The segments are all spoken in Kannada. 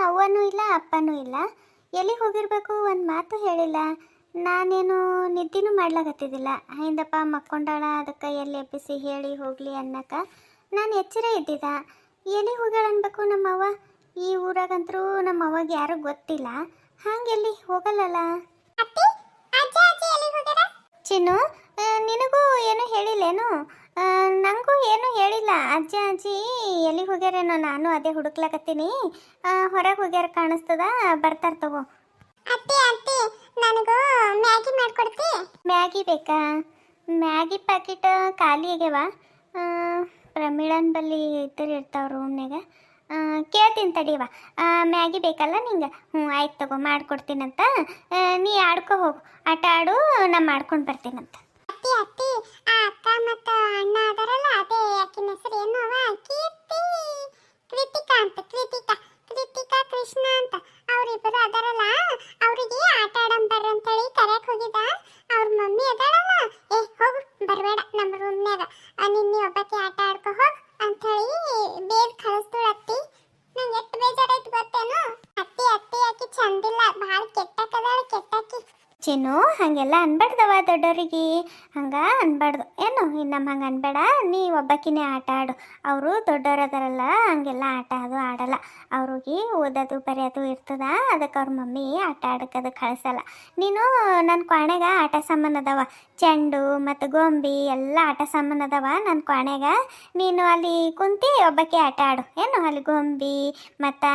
ಅವ್ವನೂ ಇಲ್ಲ ಅಪ್ಪನೂ ಇಲ್ಲ. ಎಲ್ಲಿ ಹೋಗಿರ್ಬೇಕು ಒಂದು ಮಾತು ಹೇಳಿಲ್ಲ. ನಾನೇನು ನಿದ್ದೆನೂ ಮಾಡ್ಲಾಗತ್ತಿದ್ದಿಲ್ಲ. ಹಿಂದಪ್ಪ ಮಕ್ಕೊಂಡಾಳ, ಅದಕ್ಕೆ ಎಲ್ಲಿ ಎಬ್ಬಿಸಿ ಹೇಳಿ ಹೋಗಲಿ ಅನ್ನಕ್ಕೆ ನಾನು ಎಚ್ಚರ ಇದ್ದಿದ್ದ. ಎಲ್ಲಿ ಹೋಗ್ಯಾಳ ಅನ್ಬೇಕು ನಮ್ಮವ್ವ. ಈ ಊರಾಗಂತರೂ ನಮ್ಮ ಅವ್ವಗೆ ಯಾರೂ ಗೊತ್ತಿಲ್ಲ. ಹಾಗೆಲ್ಲಿ ಹೋಗಲ್ಲಲ್ಲ. ಚಿನ್ನು, ನಿನಗೂ ಏನು ಹೇಳಿಲ್ಲೇನು? ನನಗೂ ಏನು ಹೇಳಿಲ್ಲ. ಅಜ್ಜ ಅಜ್ಜಿ ಎಲ್ಲಿಗೆ ಹೋಗ್ಯಾರೇನೋ, ನಾನು ಅದೇ ಹುಡುಕ್ಲಾಕತ್ತೀನಿ. ಹೊರಗೆ ಹೋಗ್ಯಾರ ಕಾಣಿಸ್ತದ, ಬರ್ತಾರ ತಗೋ. ಅತ್ತಿ ಅತ್ತಿ ನನಗೂ ಮ್ಯಾಗಿ ಮಾಡ್ಕೊಡ್ತಿ? ಮ್ಯಾಗಿ ಬೇಕಾ? ಮ್ಯಾಗಿ ಪ್ಯಾಕೆಟ್ ಖಾಲಿ ಆಗ್ಯಾವ. ಪ್ರಮೀಳನ್ ಬಲ್ಲಿ ಇದ್ದರು ಇರ್ತಾವ ರೂಮ್ನಾಗ. ಕೇಳ್ತೀನಿ ತಡೀವ. ಮ್ಯಾಗಿ ಬೇಕಲ್ಲ ನಿಂಗೆ? ಆಯ್ತು ತಗೋ, ಮಾಡ್ಕೊಡ್ತೀನಂತ. ನೀ ಆಡ್ಕೊ ಹೋಗು, ಆಟ ಆಡು, ನಾ ಮಾಡ್ಕೊಂಡು ಬರ್ತೀನಂತ. ಅತ್ತಿ ಅತ್ತಿ ಆ ಅಕ್ಕ ಮತ್ತು ಅಣ್ಣ ಅದಾರಲ್ಲ, ಅದೇ ಆಕಿನ ಹೆಸರು ಏನು ಅವ? ಕೃತಿಕಾ ಅಂತ. ಕೃತಿಕಾ ಕೃಷ್ಣ ಅಂತ ಅವರಿಬ್ಬರು ಅದಾರಲ್ಲ, ಅವರಿಗೆ ಆಟ ಆಡಂ ಬರ್ರಿ ಅಂತೇಳಿ ಕರೆಯಕ್ಕೆ ಹೋಗಿದ್ದ. ಅವ್ರ ಮಮ್ಮಿ ಅದಾಳಲ್ಲ, ಹೋಗು ಬರಬೇಡ ನಮ್ಮ ರೂಮ್ನಾಗ, ನಿನ್ನೆ ಒಬ್ಬಕ್ಕೆ ಆಟ ಆಡ್ಕೊ ಹೋಗು ಅಂಥೇಳಿ ಬೇಗ ಕಳಿಸ್ದಳು ಅತ್ತಿ. ನಂಗೆ ಎಷ್ಟು ಬೇಜಾರಾಯ್ತು ಗೊತ್ತೇನು? ಅತ್ತಿ ಅತ್ತಿ ಆಕಿ ಚಂದಿಲ್ಲ, ಭಾಳ ಕೆಟ್ಟಕ್ಕದಾಳ, ಕೆಟ್ಟಾಕಿ. ಚಿನ್ನು, ಹಾಗೆಲ್ಲ ಅನ್ಬಾರ್ದವ ದೊಡ್ಡವರಿಗೆ. ಹಂಗೆ ಅನ್ಬಾರ್ದು ಏನು. ಇನ್ನಮ್ಮ ಹಂಗೆ ಅನ್ಬೇಡ. ನೀ ಒಬ್ಬಾಕಿನೇ ಆಟ ಆಡು. ಅವರು ದೊಡ್ಡವರದಾರಲ್ಲ, ಹಂಗೆಲ್ಲ ಆಟ ಅದು ಆಡಲ್ಲ. ಅವ್ರಿಗೆ ಓದೋದು ಬರೆಯೋದು ಇರ್ತದ, ಅದಕ್ಕೆ ಅವ್ರ ಮಮ್ಮಿ ಆಟ ಆಡೋಕೆ ಅದಕ್ಕೆ ಕಳಿಸಲ್ಲ. ನೀನು ನನ್ನ ಕ್ವಾಣೆಗ ಆಟ ಸಾಮಾನು ಅದಾವ, ಚೆಂಡು ಮತ್ತು ಗೊಂಬಿ ಎಲ್ಲ ಆಟ ಸಾಮಾನು ಅದಾವ ನನ್ನ ಕ್ವಾಣೆಗ. ನೀನು ಅಲ್ಲಿ ಕುಂತು ಒಬ್ಬಾಕಿ ಆಟ ಆಡು ಏನು. ಅಲ್ಲಿ ಗೊಂಬಿ ಮತ್ತು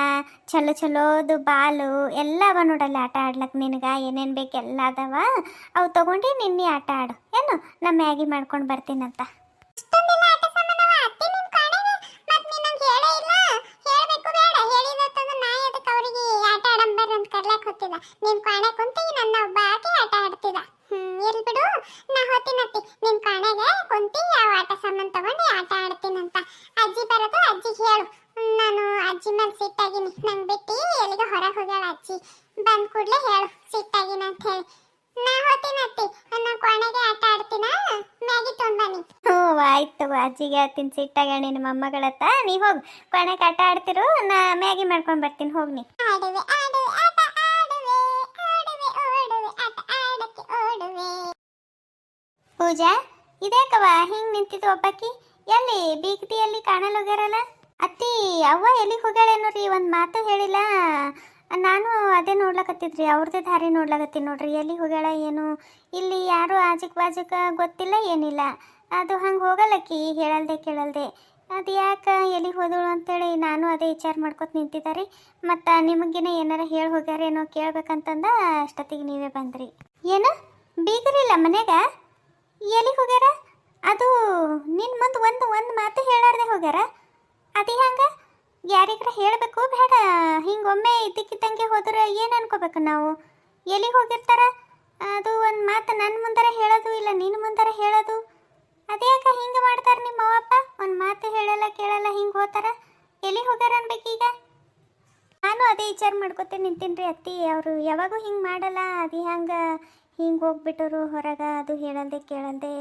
ಚಲೋದು ಬಾಲು ಎಲ್ಲ ಅವ ನೋಡಲ್ಲಿ ಆಟ ಆಡ್ಲಕ್ಕೆ. ನಿನಗೆ ಏನೇನು ಬೇಕು ಎಲ್ಲ ಅದಾವ, ಅವು ತೊಗೊಂಡು ನಿನ್ನೆ ಆಟ ಆಡು ಏನು. ನಾ ಮ್ಯಾಗಿ ಮಾಡ್ಕೊಂಡು ಬರ್ತೀನಂತ. ಅಷ್ಟೊಂದೆಲ್ಲ ಆಟ ಸಾಮಾನವ ಅತ್ತಿ ನಿನ್ ಕಾಣೆಗ? ಮತ್ ನೀ ನಂಗೆ ಹೇಳೇ ಇಲ್ಲ. ಹೇಳಬೇಕು ಬೇಡ, ಹೇಳಿದತ್ತಂದ್ರೆ ನಾ ಅದಕ್ಕೆ ಅವರಿಗೆ ಆಟ ಆಡಂ ಬರ್ರಿ ಅಂತ ಕರ್ಲಾಕ್ ಹೊತ್ತಿದ. ನಿನ್ ಕಾಣೆ ಕುಂತಿ ನನ್ನ ಒಬ್ಬ ಆಕೆ ಆಟ ಆಡ್ತಿದ. ಇರ್ಲಿ ಬಿಡು, ನಾ ಹೋಗ್ತೀನತ್ತಿ ನಿನ್ ಕಾಣೆಗ ಕುಂತಿ ಯಾವ ಆಟ ಸಾಮಾನು ತಗೊಂಡು ಆಟ ಆಡ್ತೀನಂತ. ಅಜ್ಜಿ ಬರೋದು ಅಜ್ಜಿಗೆ ಹೇಳು. ನಾನು ಅಜ್ಜಿ ಮೇಲೆ ಸಿಟ್ಟಾಗಿನಿ, ನಂಗೆ ಬಿಟ್ಟು ಎಲ್ಲಿಗೆ ಹೊರಗೆ ಹೋಗ್ಯಾಳ ಅಜ್ಜಿ. ಬಂದ ಕೂಡಲೇ ಹೇಳು ಸಿಟ್ಟಾಗಿನ ಅಂತ ಹೇಳಿ. ನಾ ಹೋಗ್ತೀನತ್ತಿ, ನನ್ನ ಕೋಣೆಗೆ ಆಟ ಆಡ್ತೀನ, ಮ್ಯಾಗಿ ತೊಗೊಂಡ್ಬನ್ನಿ. ಆಯ್ತು, ಅಜ್ಜಿಗೆ ಹೇಳ್ತೀನಿ ಸಿಟ್ಟಾಗ ನಿನ್ನ ಮೊಮ್ಮಗಳತ್ತ. ನೀ ಹೋಗಿ ಕೊನೆಗೆ ಆಟ ಆಡ್ತಿರು, ನಾ ಮ್ಯಾಗಿ ಮಾಡ್ಕೊಂಡು ಬರ್ತೀನಿ. ಹೋಗಿ ನೀ. ಆಡುವೆ ಆಡುವೆ ಆಟ ಆಡುವೆ, ಆಡುವೆ ಓಡುವೆ ಆಟ ಆಡಕ್ಕೆ ಓಡುವೆ. ಪೂಜಾ, ಇದೇಕವ ಹಿಂಗೆ ನಿಂತಿದ್ದು ಒಬ್ಬಾಕಿ? ಎಲ್ಲಿ ಬೀಗ್ದಿಯಲ್ಲಿ ಕಾಣಲು ಹೋಗ್ಯಾರಲ್ಲ? ಅತ್ತಿ ಅವ್ವ ಎಲ್ಲಿಗೆ ಹೋಗ್ಯಾಳೇನು ರೀ? ಒಂದು ಮಾತು ಹೇಳಿಲ್ಲ. ನಾನು ಅದೇ ನೋಡ್ಲಕತ್ತಿದ್ರಿ, ಅವ್ರದ್ದೇ ದಾರಿ ನೋಡ್ಲಕತ್ತೀನಿ ನೋಡ್ರಿ. ಎಲ್ಲಿಗೆ ಹೋಗ್ಯಾಳ ಏನು? ಇಲ್ಲಿ ಯಾರು ಆಜುಕ್ ಬಾಜುಕ ಗೊತ್ತಿಲ್ಲ ಏನಿಲ್ಲ. ಅದು ಹಂಗೆ ಹೋಗಲ್ಲಕ್ಕಿ, ಹೇಳಲ್ದೆ ಕೇಳಲ್ದೆ. ಅದು ಯಾಕೆ ಎಲ್ಲಿಗೆ ಹೋದಳು ಅಂತೇಳಿ ನಾನು ಅದೇ ವಿಚಾರ ಮಾಡ್ಕೊತ ನಿಂತಿದ್ದಾರೆ. ಮತ್ತು ನಿಮಗಿನ ಏನಾರ ಹೇಳಿ ಹೋಗ್ಯಾರೇನೋ ಕೇಳ್ಬೇಕಂತಂದ ಅಷ್ಟೊತ್ತಿಗೆ ನೀವೇ ಬಂದ್ರಿ. ಏನು ಬೀಗರಿಲ್ಲ ಮನ್ಯಾಗ? ಎಲ್ಲಿಗೆ ಹೋಗ್ಯಾರ? ಅದು ನಿನ್ನ ಮುಂದೆ ಒಂದು ಮಾತು ಹೇಳಾರ್ದೆ ಹೋಗ್ಯಾರ? ಅದು ಹಂಗೆ ಯಾರಿಗಾರ ಹೇಳಬೇಕು ಬೇಡ? ಹಿಂಗೊಮ್ಮೆ ಇದ್ದಕ್ಕಿದ್ದಂಗೆ ಹೋದ್ರೆ ಏನು ಅನ್ಕೋಬೇಕು ನಾವು? ಎಲ್ಲಿಗೆ ಹೋಗಿರ್ತಾರ? ಅದು ಒಂದು ಮಾತು ನನ್ನ ಮುಂದಾರ ಹೇಳೋದು ಇಲ್ಲ ನಿನ್ನ ಮುಂದಾರ ಹೇಳೋದು. ಅದೇ ಯಾಕೆ ಹಿಂಗೆ ಮಾಡ್ತಾರೆ ನಿಮ್ಮ ಅವ್ವಪ್ಪ? ಒಂದು ಮಾತು ಹೇಳಲ್ಲ ಕೇಳಲ್ಲ ಹಿಂಗೆ ಹೋಗ್ತಾರ. ಎಲ್ಲಿಗೆ ಹೋಗ್ಯಾರ ಅನ್ಬೇಕೀಗ? ನಾನು ಅದೇ ವಿಚಾರ ಮಾಡ್ಕೊತ ನಿಂತೀನಿ ರೀ ಅತ್ತಿ. ಅವರು ಯಾವಾಗೂ ಹಿಂಗೆ ಮಾಡಲ್ಲ. ಅದು ಹಂಗೆ ಹಿಂಗೆ ಹೋಗ್ಬಿಟ್ಟರು ಹೊರಗೆ, ಅದು ಹೇಳಲ್ದೆ ಕೇಳಲ್ದೆ.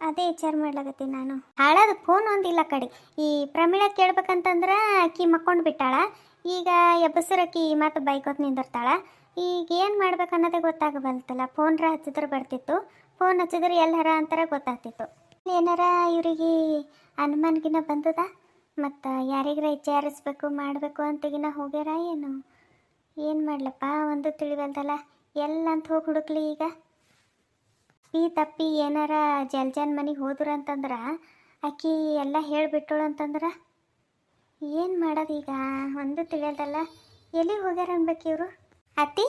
ಅದೇ ವಿಚಾರ ಮಾಡ್ಲಾಗತ್ತೀನಿ ನಾನು. ಹಾಳದು ಫೋನ್ ಒಂದಿಲ್ಲ ಕಡೆ. ಈ ಪ್ರಮೀಳ ಕೇಳ್ಬೇಕಂತಂದ್ರೆ ಆಕಿ ಮಕ್ಕೊಂಡು ಬಿಟ್ಟಾಳ. ಈಗ ಎಬ್ಬಸರಕ್ಕಿ ಮತ್ತು ಬೈಕೋತ್ ನಿಂದಿರ್ತಾಳ. ಈಗ ಏನು ಮಾಡ್ಬೇಕು ಅನ್ನೋದೇ ಗೊತ್ತಾಗಬಲ್ತಲ್ಲ. ಫೋನ್ರ ಹಚ್ಚಿದ್ರೆ ಬರ್ತಿತ್ತು, ಫೋನ್ ಹಚ್ಚಿದ್ರೆ ಎಲ್ಲಾರ ಅಂತಾರೆ ಗೊತ್ತಾಗ್ತಿತ್ತು. ಏನಾರ ಇವರಿಗೆ ಅನುಮಾನಗಿನ ಬಂದದ, ಮತ್ತು ಯಾರಿಗಾರ ವಿಚಾರಿಸ್ಬೇಕು ಮಾಡಬೇಕು ಅಂತಿಗಿನ ಹೋಗ್ಯಾರ ಏನು? ಏನು ಮಾಡ್ಲಪ್ಪ ಒಂದು ತಿಳಿವಲ್ದಲ್ಲ. ಎಲ್ಲಂತ ಹೋಗಿ ಹುಡುಕ್ಲಿ ಈಗ? ಈ ತಪ್ಪಿ ಏನಾರ ಜಲ್ಜನ್ ಮನೆಗೆ ಹೋದ್ರು ಅಂತಂದ್ರೆ ಆಕಿ ಎಲ್ಲ ಹೇಳಿಬಿಟ್ಟಳು ಅಂತಂದ್ರೆ ಏನು ಮಾಡೋದೀಗ? ಒಂದು ತಿಳಿಯಲ್ದಲ್ಲ. ಎಲ್ಲಿಗೆ ಹೋಗ್ಯಾರ ಅನ್ಬೇಕು ಇವರು? ಅತ್ತಿ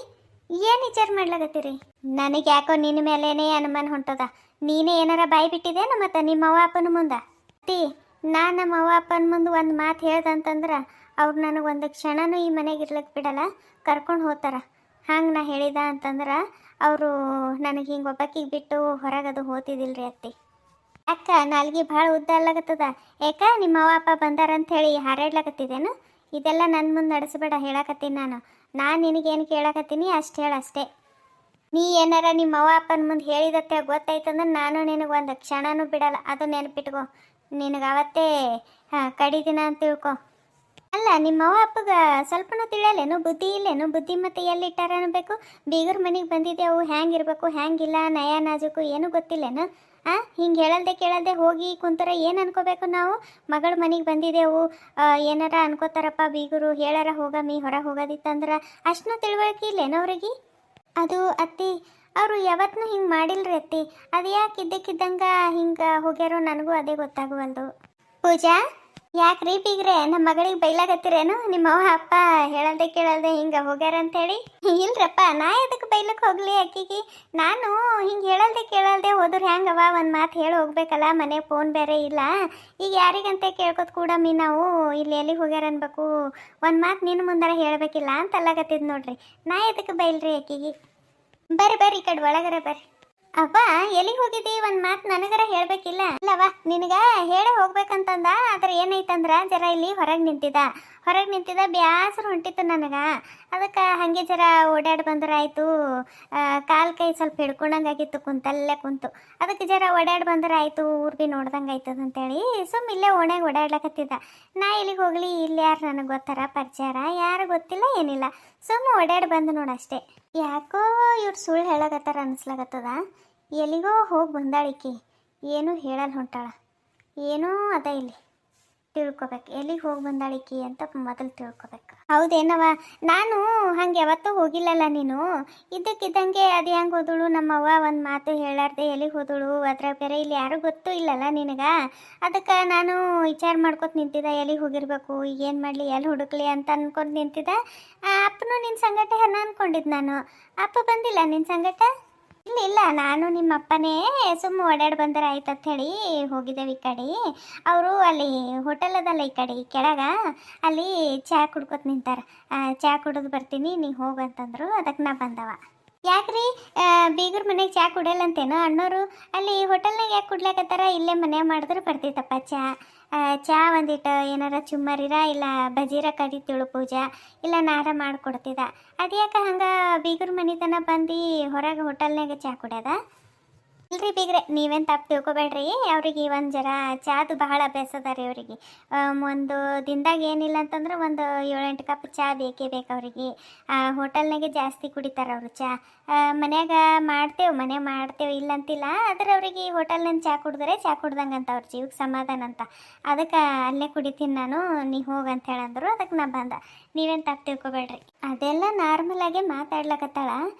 ಏನು ವಿಚಾರ ಮಾಡ್ಲಾಗತ್ತೀರಿ? ನನಗೆ ಯಾಕೋ ನಿನ್ನ ಮೇಲೇನೇ ಅನುಮಾನ ಹೊಂಟದ. ನೀನೇ ಏನಾರ ಬಾಯಿ ಬಿಟ್ಟಿದ್ದೇನು ಮತ್ತು ನಿಮ್ಮ ಅವ್ವ ಅಪ್ಪನ ಮುಂದೆ? ಅತ್ತಿ, ನಾನು ನಮ್ಮ ಅವ್ವ ಅಪ್ಪನ ಮುಂದೆ ಒಂದು ಮಾತು ಹೇಳ್ದಂತಂದ್ರೆ ಅವ್ರು ನನಗೆ ಒಂದು ಕ್ಷಣನೂ ಈ ಮನೆಗೆ ಇರ್ಲಿಕ್ಕೆ ಬಿಡಲ್ಲ, ಕರ್ಕೊಂಡು ಹೋಗ್ತಾರ. ಹಂಗೆ ನಾ ಹೇಳಿದ ಅಂತಂದ್ರೆ ಅವರು ನನಗೆ ಹಿಂಗೆ ಒಬ್ಬಾಕಿಗೆ ಬಿಟ್ಟು ಹೊರಗದು ಹೋಗ್ತಿದ್ದಿಲ್ರಿ ಅತ್ತಿ. ಅಕ್ಕ ನಾಲ್ಗೆ ಭಾಳ ಉದ್ದ ಅಲ್ಲಾಗತ್ತದ. ಯಾಕ ನಿಮ್ಮ ಅವ್ವ ಅಪ್ಪ ಬಂದಾರಂತ ಹೇಳಿ ಹಾರಾಡ್ಲಾಕತ್ತಿದ್ದೇನು? ಇದೆಲ್ಲ ನನ್ನ ಮುಂದೆ ನಡೆಸಬೇಡ ಹೇಳಕತ್ತೀನಿ ನಾನು ನಿನಗೇನು ಕೇಳಕತ್ತೀನಿ ಅಷ್ಟು ಹೇಳಷ್ಟೇ. ನೀ ಏನಾರ ನಿಮ್ಮ ಅವ್ವ ಅಪ್ಪನ ಮುಂದೆ ಹೇಳಿದತ್ತೆ ಗೊತ್ತಾಯ್ತಂದ್ರೆ ನಾನು ನಿನಗೆ ಒಂದು ಕ್ಷಣನೂ ಬಿಡಲ್ಲ. ಅದು ನೆನಪಿಟ್ಕೋ. ನಿನಗೆ ಅವತ್ತೇ ಕಡಿ ದಿನ ಅಂತ ತಿಳ್ಕೊ. ಅಲ್ಲ ನಿಮ್ಮವ್ವ ಅಪ್ಪಗ ಸ್ವಲ್ಪನೂ ತಿಳಿಯಲ್ಲೇನು, ಬುದ್ಧಿ ಇಲ್ಲೇನು? ಬುದ್ಧಿ ಮತ್ತೆ ಎಲ್ಲಿ ಇಟ್ಟಾರ ಅನ್ಬೇಕು? ಬೀಗರ ಮನೆಗೆ ಬಂದಿದ್ದೆವು, ಹ್ಯಾಂಗಿರ್ಬೇಕು ಹ್ಯಾಂಗಿಲ್ಲ, ನಯ ನಾಜೂಕು ಏನು ಗೊತ್ತಿಲ್ಲೇನು? ಹಿಂಗೆ ಹೇಳಲ್ದೆ ಕೇಳಲ್ದೆ ಹೋಗಿ ಕುಂತರ ಏನು ಅನ್ಕೋಬೇಕು ನಾವು? ಮಗಳ ಮನೆಗೆ ಬಂದಿದ್ದೆವು, ಏನಾರ ಅನ್ಕೋತಾರಪ್ಪ ಬೀಗರು, ಹೇಳಾರ ಹೋಗಮ್ಮಿ ಹೊರಗೆ ಹೋಗೋದಿತ್ತಂದ್ರೆ ಅಷ್ಟನ್ನೂ ತಿಳುವಳಿಕೆ ಇಲ್ಲೇನು ಅವ್ರಿಗೆ? ಅದು ಅತ್ತಿ ಅವರು ಯಾವತ್ತೂ ಹಿಂಗೆ ಮಾಡಿಲ್ರಿ ಅತ್ತಿ. ಅದು ಯಾಕೆ ಇದ್ದಕ್ಕಿದ್ದಂಗೆ ಹಿಂಗೆ ಹೋಗ್ಯಾರೋ ನನಗೂ ಅದೇ ಗೊತ್ತಾಗುವಲ್ದು. ಪೂಜಾ, ಯಾಕ್ರಿ ಬೀಗ್ರೆ ನಮ್ಮ ಮಗಳಿಗೆ ಬೈಲಾಗತ್ತಿರೇನು? ನಿಮ್ಮವ್ವ ಅಪ್ಪ ಹೇಳಲ್ದೆ ಕೇಳಲ್ದೆ ಹಿಂಗೆ ಹೋಗ್ಯಾರ ಅಂತೇಳಿ? ಇಲ್ರಪ್ಪ, ನಾ ಎದಕ್ಕೆ ಬೈಲಕ್ಕೆ ಹೋಗ್ಲಿ ಆಕಿಗೆ? ನಾನು ಹಿಂಗೆ ಹೇಳಲ್ದೆ ಕೇಳಲ್ದೆ ಹೋದ್ರೆ ಹೆಂಗವ? ಒಂದು ಮಾತು ಹೇಳಿ ಹೋಗ್ಬೇಕಲ್ಲ, ಮನೆ ಫೋನ್ ಬೇರೆ ಇಲ್ಲ. ಈಗ ಯಾರಿಗಂತೆ ಕೇಳ್ಕೊತ ಕೂಡಮ್ಮಿ ನಾವು ಇಲ್ಲಿ ಎಲ್ಲಿಗೆ ಹೋಗ್ಯಾರ ಅನ್ಬೇಕು? ಒಂದು ಮಾತು ನಿನ್ನ ಮುಂದಾರ ಹೇಳಬೇಕಿಲ್ಲ ಅಂತ ಅಲ್ಲಾಗತ್ತಿದ್ ನೋಡ್ರಿ. ನಾ ಎದಕ್ಕೆ ಬೈಲ್ರಿ ಆಕಿಗೆ? ಬರ್ರಿ ಬರ್ರಿ ಈ ಕಡೆ ಒಳಗರ ಬರ್ರಿ. ಅವ್ವ ಎಲ್ಲಿಗೆ ಹೋಗಿದ್ದಿ? ಒಂದು ಮಾತು ನನಗರ ಹೇಳ್ಬೇಕಿಲ್ಲ? ಇಲ್ಲವ್ವ, ನಿನಗ ಹೇಳೇ ಹೋಗ್ಬೇಕಂತಂದ. ಆದ್ರೆ ಏನೈತಂದ್ರ ಜರ ಇಲ್ಲಿ ಹೊರಗೆ ನಿಂತಿದ್ದ ಬ್ಯಾಸರು ಹೊಂಟಿತ್ತು ನನಗೆ. ಅದಕ್ಕೆ ಹಾಗೆ ಜರ ಓಡಾಡಿ ಬಂದ್ರೆ ಆಯಿತು. ಕಾಲು ಕೈ ಸ್ವಲ್ಪ ಹಿಡ್ಕೊಂಡಂಗಾಗಿತ್ತು ಕುಂತಲ್ಲೇ ಕುಂತು. ಅದಕ್ಕೆ ಜರ ಓಡಾಡಿ ಬಂದ್ರೆ ಆಯಿತು, ಊರು ಭೀ ನೋಡ್ದಂಗೆ ಆಯ್ತದ ಅಂತೇಳಿ ಸುಮ್ಮ ಇಲ್ಲೇ ಓಣ್ಯಾಗ ಓಡಾಡ್ಲಕತ್ತಿದ್ದ. ನಾ ಇಲ್ಲಿಗೆ ಹೋಗ್ಲಿ, ಇಲ್ಲಿ ಯಾರು ನನಗೆ ಗೊತ್ತಾರ ಪರಿಚಯ ಯಾರು ಗೊತ್ತಿಲ್ಲ ಏನಿಲ್ಲ, ಸುಮ್ಮ ಓಡಾಡಿ ಬಂದು ನೋಡಷ್ಟೇ. ಯಾಕೋ ಇವ್ರು ಸುಳ್ಳು ಹೇಳಕತ್ತಾರ ಅನ್ಸ್ಲಾಗತ್ತದ. ಎಲ್ಲಿಗೋ ಹೋಗಿ ಬಂದಾಳಿಕಿ, ಏನೂ ಹೇಳಲ್ಲ ಹೊಂಟಾಳ. ಏನೋ ಅದ ಇಲ್ಲಿ ತಿಳ್ಕೊಬೇಕು, ಎಲ್ಲಿಗೆ ಹೋಗಿ ಬಂದಾಳಿಕಿ ಅಂತ ಮೊದಲು ತಿಳ್ಕೊಬೇಕು. ಹೌದೇನವ, ನಾನು ಹಂಗೆ ಯಾವತ್ತೂ ಹೋಗಿಲ್ಲಲ್ಲ. ನೀನು ಇದ್ದಕ್ಕಿದ್ದಂಗೆ ಅದು ಹೆಂಗೆ ಹೋದಳು ನಮ್ಮವ್ವ ಒಂದು ಮಾತು ಹೇಳಾರ್ದೆ ಎಲ್ಲಿಗೆ ಹೋದಳು? ಅದ್ರಾಗ ಬೇರೆ ಇಲ್ಲಿ ಯಾರೂ ಗೊತ್ತೂ ಇಲ್ಲಲ್ಲ ನಿನಗೆ. ಅದಕ್ಕೆ ನಾನು ವಿಚಾರ ಮಾಡ್ಕೊತ ನಿಂತಿದ್ದೆ, ಎಲ್ಲಿಗೆ ಹೋಗಿರ್ಬೇಕು, ಈಗೇನು ಮಾಡಲಿ, ಎಲ್ಲಿ ಹುಡುಕ್ಲಿ ಅಂತ ಅನ್ಕೊಂಡು ನಿಂತಿದ್ದೆ. ಅಪ್ಪನೂ ನಿನ್ನ ಸಂಗಟ ಹಣ ಅಂದ್ಕೊಂಡಿದ್ದು ನಾನು. ಅಪ್ಪ ಬಂದಿಲ್ಲ ನಿನ್ನ ಸಂಗಟ? ಇಲ್ಲ, ನಾನು ನಿಮ್ಮ ಅಪ್ಪನೇ ಸುಮ್ಮ ಓಡಾಡಿ ಬಂದರೆ ಆಯ್ತು ಅಂತ ಹೇಳಿ ಹೋಗಿದ್ದೇವೆ ಈ ಕಡೆ. ಅವರು ಅಲ್ಲಿ ಹೋಟೆಲ್ ಅದಲ್ಲ ಈ ಕಡೆ ಕೆಳಗ, ಅಲ್ಲಿ ಚಹಾ ಕುಡ್ಕೊತ ನಿಂತಾರೆ. ಚಹಾ ಕುಡಿದು ಬರ್ತೀನಿ, ನೀ ಹೋಗಂತಂದ್ರು. ಅದಕ್ಕೆ ನಾ ಬಂದವ. ಯಾಕ್ರಿ ಬೀಗರ ಮನೆಗೆ ಚಹಾ ಕುಡಿಯಲ್ಲಂತೇನೋ ಅಣ್ಣೋರು? ಅಲ್ಲಿ ಹೋಟೆಲ್ನಾಗ ಯಾಕೆ ಕುಡ್ಲಾಕತ್ತಾರ? ಇಲ್ಲೇ ಮನೆ ಮಾಡಿದ್ರೆ ಬರ್ತಿತ್ತಪ್ಪ ಚಹಾ ಒಂದಿಟ್ಟು ಏನಾರ ಚುಮ್ಮರಿರ ಇಲ್ಲ ಬಜೀರ ಕರಿತೀಳು ಪೂಜಾ, ಇಲ್ಲ ನಾರ ಮಾಡಿಕೊಡ್ತಿದ್ದ. ಅದ್ಯಾಕೆ ಹಂಗೆ ಬೀಗರ ಮನೆತನ ಬಂದು ಹೊರಗೆ ಹೋಟೆಲ್ನಾಗ ಚಹಾ ಕುಡಿಯೋದ? ಇಲ್ರಿ ಬೀಗ್ರೆ, ನೀವೇನು ತಪ್ಪು ತಿಳ್ಕೊಬೇಡ್ರಿ. ಅವ್ರಿಗೆ ಒಂದು ಜರ ಚಾದು ಬಹಳ ಅಭ್ಯಾಸ ಅದ ರೀ ಅವ್ರಿಗೆ. ಒಂದು ದಿನದಾಗ ಏನಿಲ್ಲ ಅಂತಂದ್ರೆ ಒಂದು 7-8 ಕಪ್ ಚಹಾ ಬೇಕೇ ಬೇಕು ಅವ್ರಿಗೆ. ಹೋಟೆಲ್ನಾಗೆ ಜಾಸ್ತಿ ಕುಡಿತಾರೆ ಅವರು ಚಹಾ. ಮನ್ಯಾಗ ಮಾಡ್ತೇವೆ ಇಲ್ಲಂತಿಲ್ಲ. ಆದರೆ ಅವ್ರಿಗೆ ಹೋಟೆಲ್ನಲ್ಲಿ ಚಹಾ ಕುಡಿದ್ರೆ ಚಹಾ ಕುಡ್ದಂಗೆ ಅಂತ ಅವ್ರ ಜೀವಕ್ಕೆ ಸಮಾಧಾನ ಅಂತ. ಅದಕ್ಕೆ ಅಲ್ಲೇ ಕುಡಿತೀನಿ ನಾನು, ನೀ ಹೋಗಂತ ಹೇಳಂದ್ರು. ಅದಕ್ಕೆ ನಾ ಬಂದ. ನೀವೇನು ತಪ್ಪು ತಿಳ್ಕೊಬೇಡ್ರಿ. ಅದೆಲ್ಲ ನಾರ್ಮಲ್ ಆಗಿ ಮಾತಾಡ್ಲಕತ್ತಾಳ.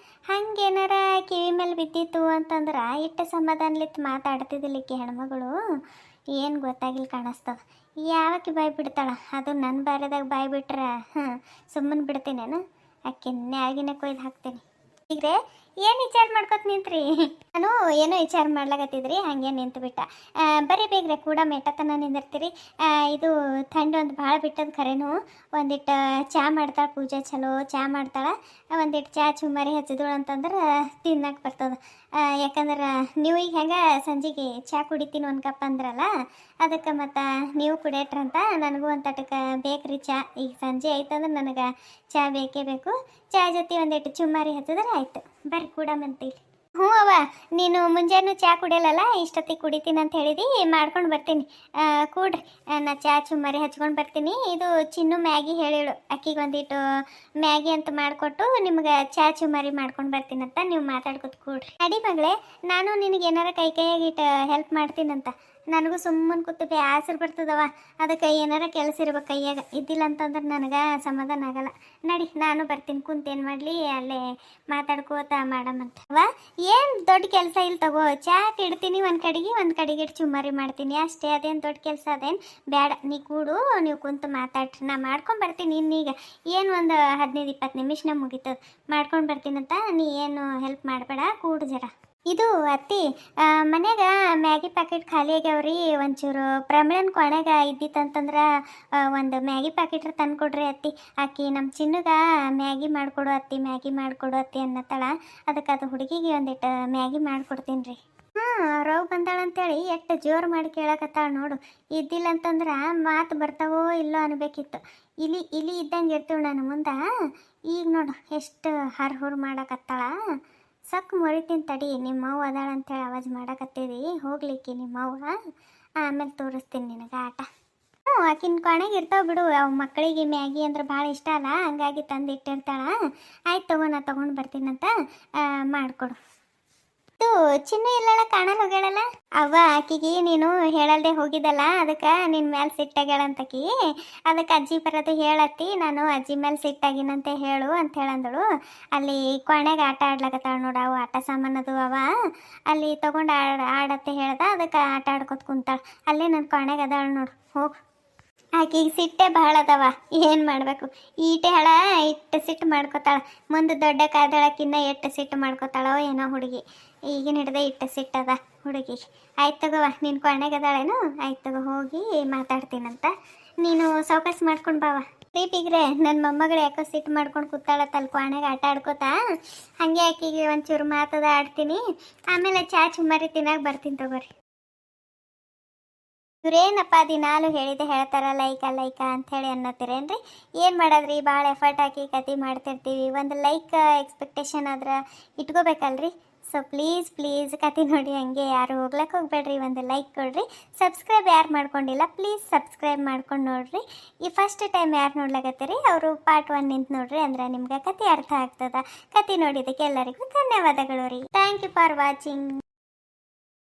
ಹಂಗೇನಾರ ಕಿವಿ ಮೇಲೆ ಬಿದ್ದಿತ್ತು ಅಂತಂದ್ರೆ ಇಟ್ಟು ಸಮಾಧಾನಲಿತ್ತು ಮಾತಾಡ್ತಿದ್ದಿಲ್ಲಿಕ್ಕೆ ಹೆಣ್ಮಗಳು. ಏನು ಗೊತ್ತಾಗಿಲ್ಲ ಕಾಣಿಸ್ತದ. ಯಾವಕ್ಕೆ ಬಾಯಿ ಬಿಡ್ತಾಳ? ಅದು ನನ್ನ ಬಾರದಾಗ ಬಾಯಿ ಬಿಟ್ರೆ ಸುಮ್ಮನೆ ಬಿಡ್ತೀನೇನು? ಅಕ್ಕಿನ್ನೇ ಆಗಿನ ಕೊಯ್ದು ಹಾಕ್ತೀನಿ. ಈಗ್ರೆ ಏನು ವಿಚಾರ ಮಾಡ್ಕೊತ ನಿಂತ್ರಿ? ನಾನು ಏನೋ ವಿಚಾರ ಮಾಡ್ಲಾಗತ್ತಿದ್ರಿ, ಹಾಗೆ ನಿಂತು ಬಿಟ್ಟ. ಬರೀ ಬೇಗ್ರೆ ಕೂಡ ಮೇಟತನ ನಿಂದಿರ್ತೀರಿ. ಇದು ಥಂಡಿ ಒಂದು ಭಾಳ ಬಿಟ್ಟದ ಖರೇನು. ಒಂದಿಟ್ಟು ಚಹಾ ಮಾಡ್ತಾಳೆ ಪೂಜೆ, ಚಲೋ ಚಹಾ ಮಾಡ್ತಾಳೆ. ಒಂದಿಟ್ಟು ಚಹಾ ಚುಮ್ಮರಿ ಹಚ್ಚಿದಳು ಅಂತಂದ್ರೆ ತಿನ್ನಕ್ಕೆ ಬರ್ತದೆ. ಯಾಕಂದ್ರೆ ನೀವು ಈಗ ಹೆಂಗೆ ಸಂಜೆಗೆ ಚಹಾ ಕುಡಿತೀನಿ 1 ಕಪ್ ಅಂದ್ರಲ್ಲ, ಅದಕ್ಕೆ ಮತ್ತು ನೀವು ಕುಡಿಯಟ್ರಂತ ನನಗೂ ಒಂದು ತಟಕ್ಕೆ ಬೇಕ್ರಿ ಚಹಾ. ಈಗ ಸಂಜೆ ಆಯ್ತಂದ್ರೆ ನನಗೆ ಚಹಾ ಬೇಕೇ ಬೇಕು. ಚಹಾ ಜೊತೆ ಒಂದಿಟ್ಟು ಚುಮ್ಮಾರಿ ಹಚ್ಚಿದ್ರೆ ಆಯ್ತು. ಬರ್ರಿ ಕೂಡ ಮಂತೀರಿ. ಹ್ಞೂ ಅವ್ವ, ನೀನು ಮುಂಜಾನೆ ಚಹಾ ಕುಡಿಯಲ್ಲಲ್ಲ, ಇಷ್ಟೊತ್ತಿಗೆ ಕುಡಿತೀನಿ ಅಂತ ಹೇಳಿದಿ, ಮಾಡ್ಕೊಂಡು ಬರ್ತೀನಿ. ಕೂಡ್ರಿ, ನಾ ಚಹಾ ಚುಮ್ಮರಿ ಹಚ್ಕೊಂಡು ಬರ್ತೀನಿ. ಇದು ಚಿನ್ನು ಮ್ಯಾಗಿ ಹೇಳಿಳು, ಅಕ್ಕಿಗೆ ಒಂದಿಟ್ಟು ಮ್ಯಾಗಿ ಅಂತ ಮಾಡಿಕೊಟ್ಟು ನಿಮ್ಗೆ ಚಹಾ ಚುಮ್ಮರಿ ಮಾಡ್ಕೊಂಡು ಬರ್ತೀನಂತ. ನೀವು ಮಾತಾಡ್ಕೊತ ಕೂಡ್ರಿ. ಅಡಿ ಮಗಳೇ, ನಾನು ನಿನಗೆ ಏನಾರ ಕೈಯಾಗಿಟ್ಟು ಹೆಲ್ಪ್ ಮಾಡ್ತೀನಂತ. ನನಗೂ ಸುಮ್ಮನೆ ಕೂತು ಬ್ಯಾಸರು ಬರ್ತದವ. ಅದಕ್ಕೆ ಏನಾರ ಕೆಲಸ ಇರ್ಬೇಕು ಕೈಯಾಗ. ಇದ್ದಿಲ್ಲ ಅಂತಂದ್ರೆ ನನಗೆ ಸಮಾಧಾನ ಆಗಲ್ಲ. ನಡಿ, ನಾನು ಬರ್ತೀನಿ. ಕುಂತೇನು ಮಾಡಲಿ, ಅಲ್ಲೇ ಮಾತಾಡ್ಕೋತ ಮಾಡಮಂತ. ಏನು ದೊಡ್ಡ ಕೆಲಸ ಇಲ್ಲ ತಗೋ. ಚಹಾ ಇಡ್ತೀನಿ ಒಂದು ಕಡೆಗೆ ಇಟ್ಟು ಚುಮ್ಮರಿ ಮಾಡ್ತೀನಿ ಅಷ್ಟೇ. ಅದೇನು ದೊಡ್ಡ ಕೆಲಸ ಅದೇನು ಬೇಡ. ನೀ ಕೂಡು, ನೀವು ಕುಂತು ಮಾತಾಡ್ರಿ, ನಾ ಮಾಡ್ಕೊಂಡು ಬರ್ತೀನಿ. ಇನ್ನೀಗ ಏನು ಒಂದು 15-20 ನಿಮಿಷನ ಮುಗಿತದ, ಮಾಡ್ಕೊಂಡು ಬರ್ತೀನಂತ. ನೀ ಏನು ಹೆಲ್ಪ್ ಮಾಡಬೇಡ, ಕೂಡು ಜರ. ಇದು ಅತ್ತಿ, ಮನ್ಯಾಗ ಮ್ಯಾಗಿ ಪ್ಯಾಕೆಟ್ ಖಾಲಿ ಆಗ್ಯಾವ್ರಿ. ಒಂಚೂರು ಪ್ರಮಿಳನ್ ಕೊನೆಗ ಇದ್ದಿತ್ತಂತಂದ್ರೆ ಒಂದು ಮ್ಯಾಗಿ ಪ್ಯಾಕೆಟ್ ತಂದು ಕೊಡ್ರಿ ಅತ್ತಿ. ಆಕಿ ನಮ್ಮ ಚಿನ್ನಗ ಮ್ಯಾಗಿ ಮಾಡಿಕೊಡು ಅತ್ತಿ ಅನ್ನತ್ತಾಳ. ಅದಕ್ಕೆ ಅದು ಹುಡುಗಿಗೆ ಒಂದಿಟ್ಟು ಮ್ಯಾಗಿ ಮಾಡಿಕೊಡ್ತೀನಿ ರೀ. ರೋಗ ಬಂದಾಳಂತೇಳಿ ಎಷ್ಟು ಜೋರು ಮಾಡಿ ಕೇಳಕತ್ತಾಳ ನೋಡು. ಇದ್ದಿಲ್ಲ ಅಂತಂದ್ರೆ ಮಾತು ಬರ್ತಾವೋ ಇಲ್ಲೋ ಅನ್ಬೇಕಿತ್ತು. ಇಲಿ ಇದ್ದಂಗೆ ಇರ್ತೀವಿ ನಾನು ಮುಂದೆ. ಈಗ ನೋಡು ಎಷ್ಟು ಹರ್ಹುರ್ ಮಾಡಕತ್ತಾಳ. ಸಕ್ ಮುರಿತೀನಿ ತಡಿ. ನಿಮ್ಮವ್ವ ಅದಾಳ ಅಂತೇಳಿ ಆವಾಜ್ ಮಾಡಕತ್ತೀರಿ. ಹೋಗ್ಲಿಕ್ಕೆ ನಿಮ್ಮವ್ವ, ಆಮೇಲೆ ತೋರಿಸ್ತೀನಿ ನಿನಗೆ ಆಟ. ಹ್ಞೂ ಆಕಿನ ಕೊನೆಗೆ ಇರ್ತಾವ ಬಿಡು, ಅವು ಮಕ್ಕಳಿಗೆ ಮ್ಯಾಗಿ ಅಂದ್ರೆ ಭಾಳ ಇಷ್ಟ ಅಲ್ಲ, ಹಂಗಾಗಿ ತಂದು ಇಟ್ಟಿರ್ತಾಳ. ಆಯ್ತು ತಗೋ, ನಾ ತೊಗೊಂಡು ಬರ್ತೀನಂತ ಮಾಡಿಕೊಡು. ಇದು ಚಿನ್ನು ಇಲ್ಲಲ್ಲ, ಕಾಣಲ್ ಹೋಗ್ಯಾಳಲ್ಲ. ಅವ್ವ ಆಕಿಗೆ ನೀನು ಹೇಳಲ್ದೆ ಹೋಗಿದ್ದಲ್ಲ, ಅದಕ್ಕೆ ನಿನ್ನ ಮೇಲೆ ಸಿಟ್ಟಾಗ್ಯಾಳಂತಕಿ. ಅದಕ್ಕೆ ಅಜ್ಜಿ ಬರೋದು ಹೇಳತ್ತಿ, ನಾನು ಅಜ್ಜಿ ಮೇಲೆ ಸಿಟ್ಟಾಗಿನಂತೆ ಹೇಳು ಅಂತ ಹೇಳಂದಳು. ಅಲ್ಲಿ ಕೊನೆಗೆ ಆಟ ಆಡ್ಲಾಕತ್ತಾಳ ನೋಡು, ಅವು ಆಟ ಸಾಮಾನದು ಅವ ಅಲ್ಲಿ ತೊಗೊಂಡು ಆಡತ್ತೆ ಹೇಳ್ದ, ಅದಕ್ಕೆ ಆಟ ಆಡ್ಕೊತ ಕುಂತಾಳ. ಅಲ್ಲೇ ನನ್ನ ಕೊನೆಗೆ ಅದಾಳ ನೋಡು, ಹೋಗು. ಆಕಿಗೆ ಸಿಟ್ಟೆ ಭಾಳ ಅದಾವ, ಏನು ಮಾಡಬೇಕು. ಈಟೆ ಹಳ ಇಟ್ಟು ಸಿಟ್ಟು ಮಾಡ್ಕೊತಾಳ, ಮುಂದೆ ದೊಡ್ಡ ಕಾದಳಕ್ಕಿನ್ನ ಎಟ್ಟು ಸಿಟ್ಟು ಮಾಡ್ಕೊತಾಳೋ ಏನೋ ಹುಡುಗಿ. ಈಗಿನ ಹಿಡ್ದೆ ಇಟ್ಟು ಸಿಟ್ಟದ ಹುಡುಗಿ. ಆಯ್ತು ತಗೋವ, ನಿನ್ನ ಕೊನೆಗೆ ಅದಾಳೇನು, ಆಯ್ತು ತಗೋ, ಹೋಗಿ ಮಾತಾಡ್ತೀನಂತ. ನೀನು ಸೌಕಾಸ ಮಾಡ್ಕೊಂಡು ಬಾವ. ಪ್ರೀತಿಗ್ರೆ ನನ್ನ ಮೊಮ್ಮಗಳು ಯಾಕೋ ಸಿಟ್ಟು ಮಾಡ್ಕೊಂಡು ಕೂತಾಳತ್ತಲ್ಲಿ ಕೊನೆಗೆ ಆಟ ಆಡ್ಕೋತಾ. ಹಾಗೆ ಆಕಿಗೆ ಒಂಚೂರು ಮಾತದ ಆಡ್ತೀನಿ, ಆಮೇಲೆ ಚಾ ಚುಮ್ಮರಿ ತಿನ್ನಾಗ ಬರ್ತೀನಿ ತಗೋರಿ. ಇವ್ರೇನಪ್ಪ ದಿನಾಲು ಹೇಳಿದೆ ಹೇಳ್ತಾರ ಲೈಕ ಅಂಥೇಳಿ ಅನ್ನತ್ತೀರೇನ್ರಿ? ಏನು ಮಾಡೋದ್ರಿ, ಭಾಳ ಎಫರ್ಟ್ ಹಾಕಿ ಕತೆ ಮಾಡ್ತಿರ್ತೀವಿ, ಒಂದು ಲೈಕ್ ಎಕ್ಸ್ಪೆಕ್ಟೇಷನ್ ಆದ್ರೆ ಇಟ್ಕೋಬೇಕಲ್ರಿ. ಸೊ ಪ್ಲೀಸ್ ಕತೆ ನೋಡಿ ಹಂಗೆ ಯಾರು ಹೋಗ್ಲಕ್ಕೆ ಹೋಗ್ಬೇಡ್ರಿ, ಒಂದು ಲೈಕ್ ಕೊಡ್ರಿ. ಸಬ್ಸ್ಕ್ರೈಬ್ ಯಾರು ಮಾಡ್ಕೊಂಡಿಲ್ಲ ಪ್ಲೀಸ್ ಸಬ್ಸ್ಕ್ರೈಬ್ ಮಾಡ್ಕೊಂಡು ನೋಡ್ರಿ. ಈ ಫಸ್ಟ್ ಟೈಮ್ ಯಾರು ನೋಡ್ಲಾಕತ್ತೀರಿ ಅವರು ಪಾರ್ಟ್ 1 ನಿಂತು ನೋಡ್ರಿ, ಅಂದ್ರೆ ನಿಮ್ಗೆ ಕತೆ ಅರ್ಥ ಆಗ್ತದ. ಕತೆ ನೋಡಿದ್ದಕ್ಕೆ ಎಲ್ಲರಿಗೂ ಧನ್ಯವಾದಗಳು ರೀ. Thank you for watching.